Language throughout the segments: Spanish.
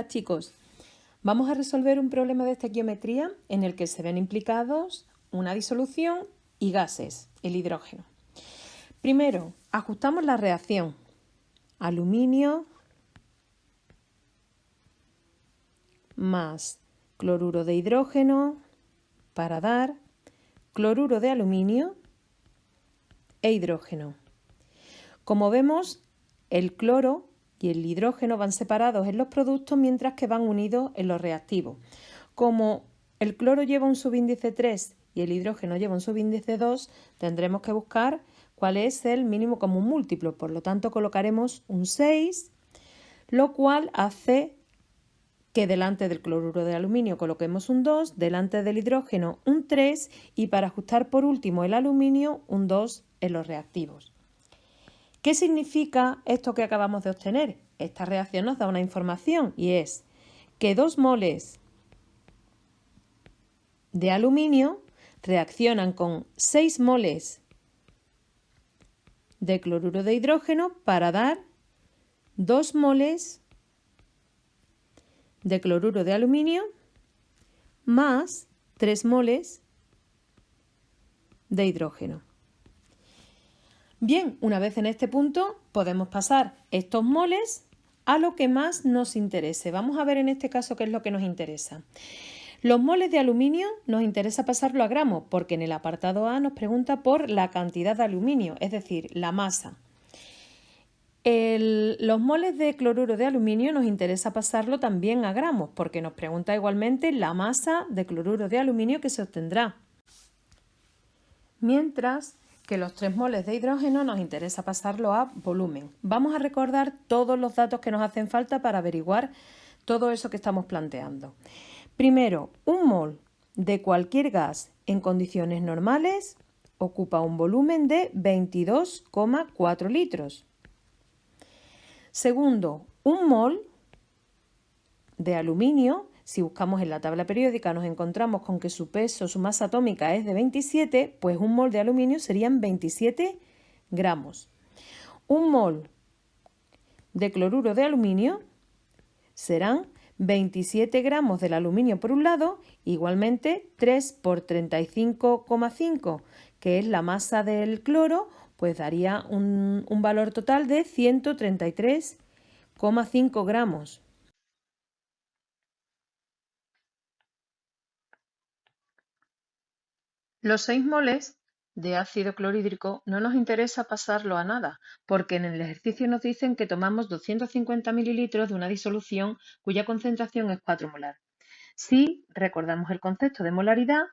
días, chicos. Vamos a resolver un problema de estequiometría en el que se ven implicados una disolución y gases, el hidrógeno. Primero, ajustamos la reacción. Aluminio más cloruro de hidrógeno para dar cloruro de aluminio e hidrógeno. Como vemos, el cloro y el hidrógeno van separados en los productos mientras que van unidos en los reactivos. Como el cloro lleva un subíndice 3 y el hidrógeno lleva un subíndice 2, tendremos que buscar cuál es el mínimo común múltiplo. Por lo tanto, colocaremos un 6, lo cual hace que delante del cloruro de aluminio coloquemos un 2, delante del hidrógeno un 3 y para ajustar por último el aluminio un 2 en los reactivos. ¿Qué significa esto que acabamos de obtener? Esta reacción nos da una información y es que 2 moles de aluminio reaccionan con 6 moles de cloruro de hidrógeno para dar 2 moles de cloruro de aluminio más 3 moles de hidrógeno. Bien, una vez en este punto podemos pasar estos moles a lo que más nos interese. Vamos a ver en este caso qué es lo que nos interesa. Los moles de aluminio nos interesa pasarlo a gramos porque en el apartado A nos pregunta por la cantidad de aluminio, es decir, la masa. Los moles de cloruro de aluminio nos interesa pasarlo también a gramos porque nos pregunta igualmente la masa de cloruro de aluminio que se obtendrá. Mientras que los 3 moles de hidrógeno nos interesa pasarlo a volumen. Vamos a recordar todos los datos que nos hacen falta para averiguar todo eso que estamos planteando. Primero, un mol de cualquier gas en condiciones normales ocupa un volumen de 22,4 litros. Segundo, un mol de aluminio, si buscamos en la tabla periódica nos encontramos con que su peso, su masa atómica es de 27, pues un mol de aluminio serían 27 gramos. Un mol de cloruro de aluminio serán 27 gramos del aluminio por un lado, igualmente 3 por 35,5, que es la masa del cloro, pues daría un valor total de 133,5 gramos. Los 6 moles de ácido clorhídrico no nos interesa pasarlo a nada, porque en el ejercicio nos dicen que tomamos 250 mililitros de una disolución cuya concentración es 4 molar. Si recordamos el concepto de molaridad,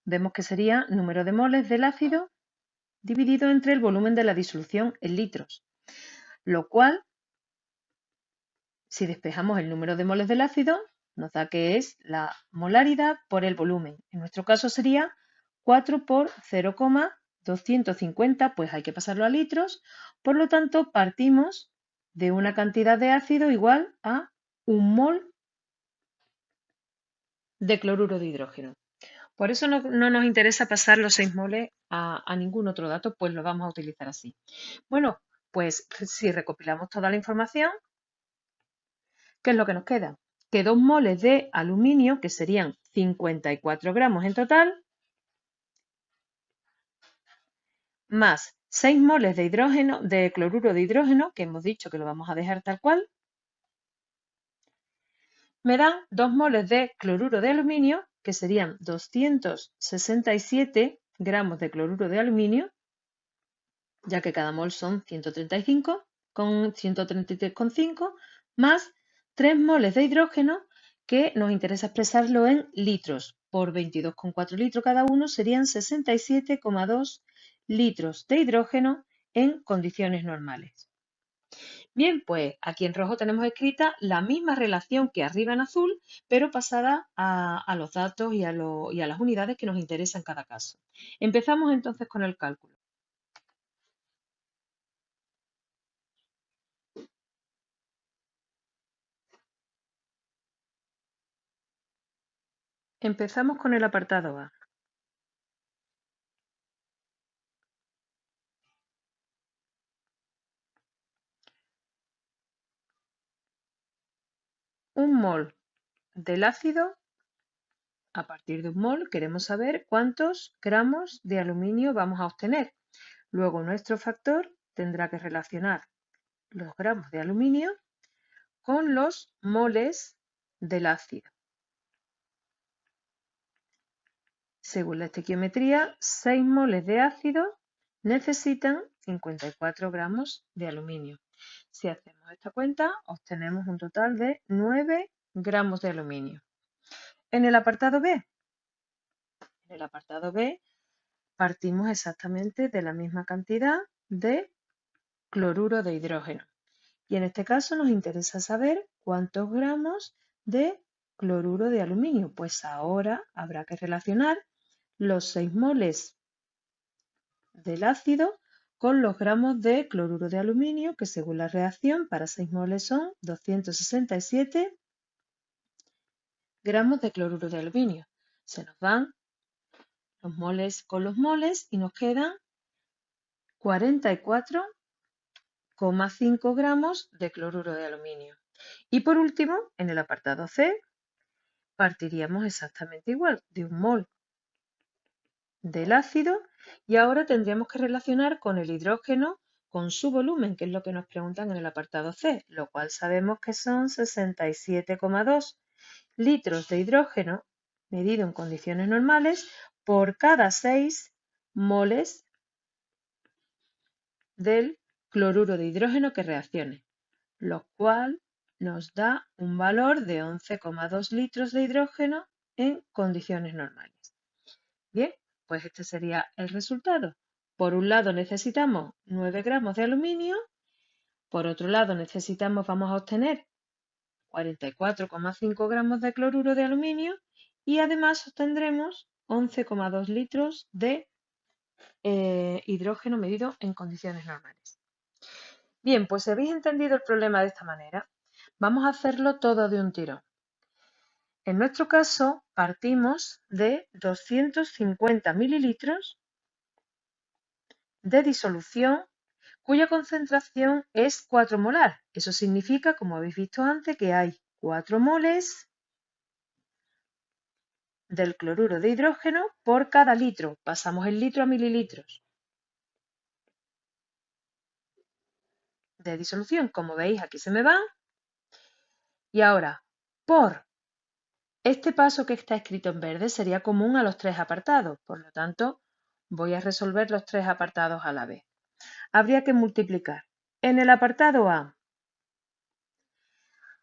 vemos que sería número de moles del ácido dividido entre el volumen de la disolución en litros, lo cual, si despejamos el número de moles del ácido, nos da que es la molaridad por el volumen. En nuestro caso sería 4 por 0,250, pues hay que pasarlo a litros. Por lo tanto, partimos de una cantidad de ácido igual a 1 mol de cloruro de hidrógeno. Por eso no nos interesa pasar los 6 moles a ningún otro dato, pues lo vamos a utilizar así. Bueno, pues si recopilamos toda la información, ¿qué es lo que nos queda? Que 2 moles de aluminio, que serían 54 gramos en total, más 6 moles de hidrógeno, de cloruro de hidrógeno, que hemos dicho que lo vamos a dejar tal cual, me dan 2 moles de cloruro de aluminio, que serían 267 gramos de cloruro de aluminio, ya que cada mol son 135 con 133,5, más 3 moles de hidrógeno, que nos interesa expresarlo en litros. Por 22,4 litros cada uno serían 67,2 litros de hidrógeno en condiciones normales. Bien, pues aquí en rojo tenemos escrita la misma relación que arriba en azul, pero pasada a los datos y a las unidades que nos interesan en cada caso. Empezamos entonces con el cálculo. Empezamos con el apartado A. un mol del ácido, a partir de un mol queremos saber cuántos gramos de aluminio vamos a obtener. Luego nuestro factor tendrá que relacionar los gramos de aluminio con los moles del ácido. Según la estequiometría, 6 moles de ácido necesitan 54 gramos de aluminio. Si hacemos esta cuenta, obtenemos un total de 9 gramos de aluminio. En el apartado B, partimos exactamente de la misma cantidad de cloruro de hidrógeno. Y en este caso nos interesa saber cuántos gramos de cloruro de aluminio. Pues ahora habrá que relacionar los 6 moles del ácido con los gramos de cloruro de aluminio, que según la reacción para 6 moles son 267 gramos de cloruro de aluminio. Se nos van los moles con los moles y nos quedan 44,5 gramos de cloruro de aluminio. Y por último, en el apartado C, partiríamos exactamente igual, de un mol del ácido, y ahora tendríamos que relacionar con el hidrógeno con su volumen, que es lo que nos preguntan en el apartado C, lo cual sabemos que son 67,2 litros de hidrógeno medido en condiciones normales por cada 6 moles del cloruro de hidrógeno que reaccione, lo cual nos da un valor de 11,2 litros de hidrógeno en condiciones normales. Bien, pues este sería el resultado. Por un lado necesitamos 9 gramos de aluminio, por otro lado vamos a obtener 44,5 gramos de cloruro de aluminio y además obtendremos 11,2 litros de hidrógeno medido en condiciones normales. Bien, pues si habéis entendido el problema de esta manera, vamos a hacerlo todo de un tirón. En nuestro caso, partimos de 250 mililitros de disolución cuya concentración es 4 molar. Eso significa, como habéis visto antes, que hay 4 moles del cloruro de hidrógeno por cada litro. Pasamos el litro a mililitros de disolución. Como veis, aquí se me va. Y ahora, por este paso que está escrito en verde sería común a los 3 apartados. Por lo tanto, voy a resolver los 3 apartados a la vez. Habría que multiplicar. En el apartado A,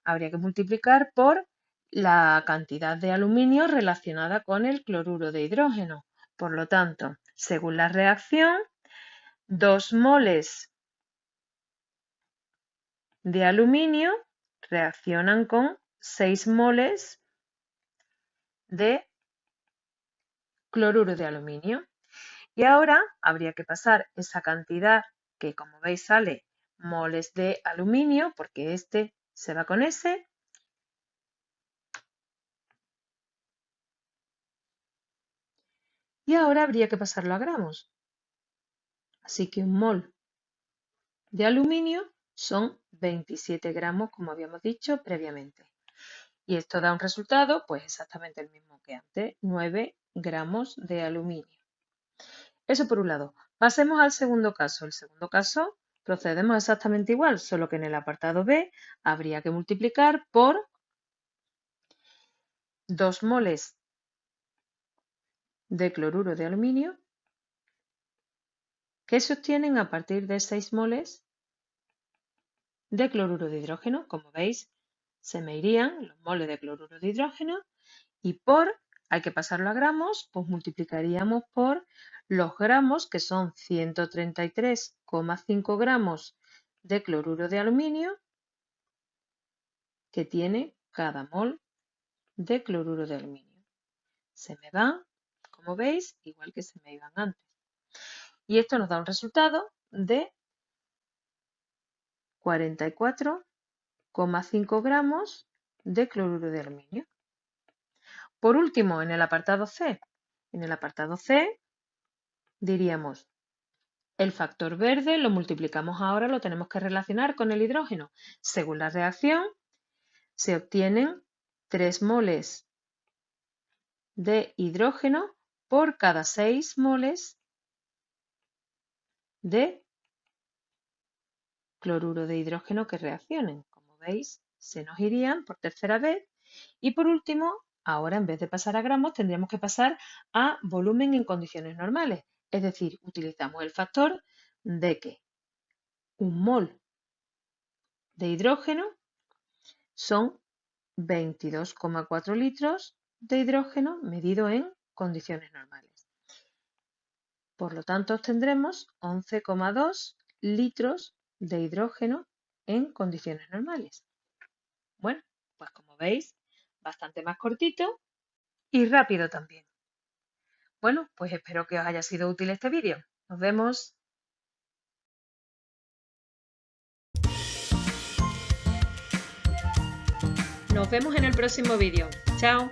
habría que multiplicar por la cantidad de aluminio relacionada con el cloruro de hidrógeno. Por lo tanto, según la reacción, 2 moles de aluminio reaccionan con 6 moles de cloruro de aluminio. Y ahora habría que pasar esa cantidad que, como veis, sale moles de aluminio, porque este se va con ese. Y ahora habría que pasarlo a gramos. Así que un mol de aluminio son 27 gramos, como habíamos dicho previamente. Y esto da un resultado, pues exactamente el mismo que antes, 9 gramos de aluminio. Eso por un lado. Pasemos al segundo caso. El segundo caso procedemos exactamente igual, solo que en el apartado B habría que multiplicar por 2 moles de cloruro de aluminio que se obtienen a partir de 6 moles de cloruro de hidrógeno. Como veis, se me irían los moles de cloruro de hidrógeno y hay que pasarlo a gramos, pues multiplicaríamos por los gramos, que son 133,5 gramos de cloruro de aluminio que tiene cada mol de cloruro de aluminio. Se me van, como veis, igual que se me iban antes. Y esto nos da un resultado de 44,5 gramos de cloruro de aluminio. Por último, en el apartado C. En el apartado C diríamos el factor verde lo multiplicamos ahora, lo tenemos que relacionar con el hidrógeno. Según la reacción, se obtienen 3 moles de hidrógeno por cada 6 moles de cloruro de hidrógeno que reaccionen. Como veis, se nos irían por tercera vez. Y por último, ahora en vez de pasar a gramos, tendríamos que pasar a volumen en condiciones normales. Es decir, utilizamos el factor de que un mol de hidrógeno son 22,4 litros de hidrógeno medido en condiciones normales. Por lo tanto, obtendremos 11,2 litros de hidrógeno en condiciones normales. Bueno, pues como veis, bastante más cortito y rápido también. Bueno, pues espero que os haya sido útil este vídeo. Nos vemos. Nos vemos en el próximo vídeo. Chao.